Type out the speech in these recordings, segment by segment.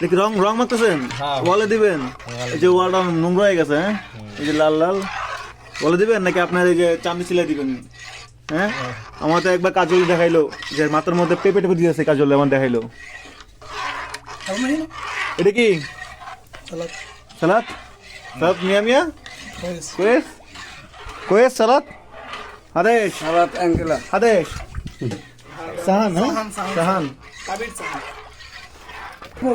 দেখি রং রং মারতেছেন, ওয়ালে দিবেন? এই যে ওয়ালটা নোংরা হয়ে গেছে, হ্যাঁ, এই যে লাল লাল, ওয়ালে দিবেন নাকি আপনার এই যে চামড়ি সিলাই দিবেন? হ্যাঁ, আমার তো একবার কাজল দেখাইলো যে মাথার মধ্যে পেঁপে টেপে দিয়েছে, কাজল আমার দেখাইলো। এটা কি সালাদ? সালাদ মিয়া মিয়া কোয়েস কোয়েস সালাদ আদেশ সালাদ অ্যাঙ্গেলা আদেশ সাহান, হ্যাঁ সাহান।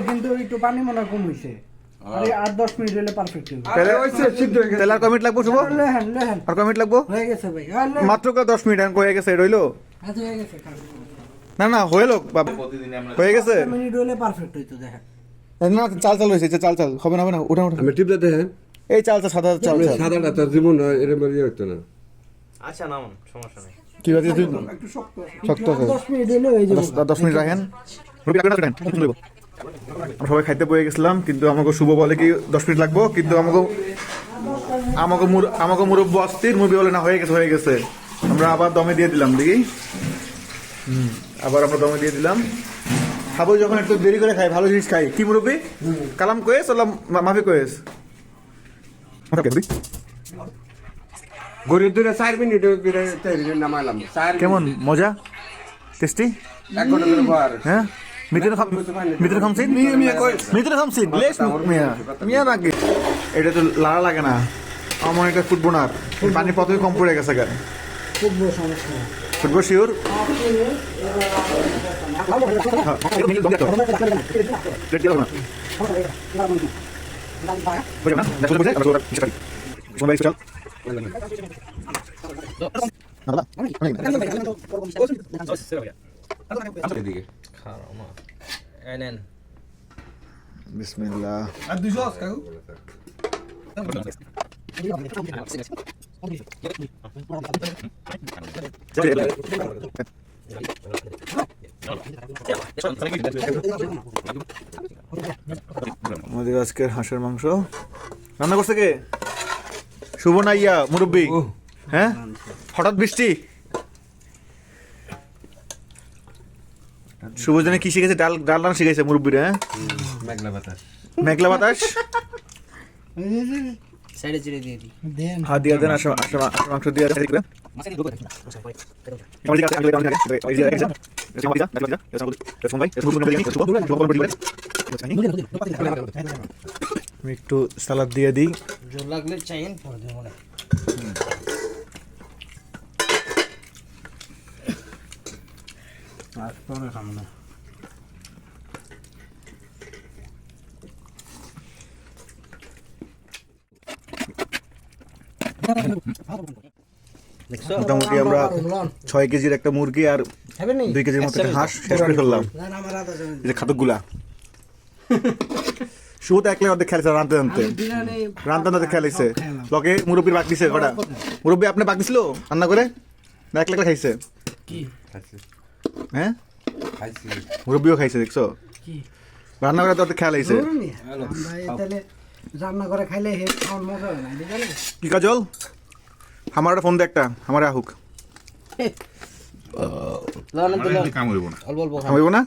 কিন্তু একটু পানি মনে কম হয়েছে, আরে 8-10 মিনিট হলে পারফেক্ট হবে। তেল আর কমিট লাগবো শুভ? লেহেন লেহেন আর কমিট লাগবো? হয়ে গেছে ভাই, মাত্র 10 মিনিট এখন হয়ে গেছে, রইলো আচ্ছা হয়ে গেছে, না না হইলো বাবা, হয়ে গেছে। মিনিট হলে পারফেক্ট হইতো। দেখেন না চাল চাল হয়েছে, চাল চাল হবে না হবে না, ওঠা ওঠা। আমি টিপটা দেখেন, এই চাল চাল সাদা চাল চাল সাদাটা তার জীবন এরকম হইতো না। আচ্ছা নামুন, সমস্যা নেই। কি আছে তুই একটু শক্ত আছে, শক্ত আছে। 10 মিনিট হলে হয়ে যাবে। 10 মিনিট রাখেন, আমরা সবাই খাইতে বয়ে গেছিলাম, কিন্তু আমাকে শুভ বলে কি 10 মিনিট লাগবো, কিন্তু আমাকে মুরব্বী অস্থির, মুরব্বী বলে না হয়ে গেছে হয়ে গেছে। আমরা আবার দমে দিয়ে দিলাম, দেখি আবার আমরা দমে দিয়ে দিলাম। খাবো যখন একটু দেরি করে খাই, ভালো জিনিস খাই। কি মুরব্বী? কালাম কোয়েস ওলা মাফি কোয়েস? গরিব দূরে 4 মিনিট নামাইলাম, কেমন মজা, টেস্টি? 1 ঘন্টা ধরে বার। হ্যাঁ, মিত্র খামসিন, মিত্র খামসিন, লেস মিয়া নাকি? এটা তো লাড়া লাগে না, আমার এটা ফুটবো না, পানি প্রথমে কম পড়ে গেছে গায়ে। খুব বড় সমস্যা। ফুটবো শিওর? এদিকে বিসমিল্লাহ। আমাদের আজকের হাঁসের মাংস রান্না করছে কে? শুভ না ইয়া মুরব্বী? হ্যাঁ, হঠাৎ বৃষ্টি। শুভ জনে কি শিখেছে? ডাল ডাল রান্না শিখেছে মুরব্বীরা। হ্যাঁ, মেঘলা বাতাস, মেঘলা বাতাস। সাইডে চিড়ে দিয়ে দিই। দেন হাত দিয়ে দেন, মাংস দিয়ে দেন। আমি একটু সালাদ দিয়ে দিই। জোর লাগলে চাইন পরে দেবো না। আর পরে খাবো না। মোটামুটি আমরা 6 কেজির একটা মুরগি আর 2 কেজির মতো একটা হাঁস শেষ করে ফেললাম। এই যে খাদকগুলা শুধু একলে অর্ধেক খেলেছে রানতে রানতে রানতে খেলেছে। লকে মুরব্বীর বাক দিছে কটা? মুরব্বী আপনি বাক দিছিল রান্না করে না একলা একলা খাইছে? হ্যাঁ, মুরব্বীও খাইছে, দেখছো? রান্না করে তো অর্ধেক খেয়াল হয়েছে। রান্না করে খাইলে খাওয়ার মজা হয় না, বুঝলেন? কি কাজল, আমার একটা ফোন দে, একটা আমার আহুক খামাইব না।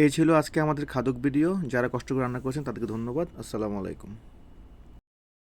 এই ছিল আজকে আমাদের খাদক ভিডিও। যারা কষ্ট করে রান্না করেছেন তাদেরকে ধন্যবাদ। আসসালামু আলাইকুম।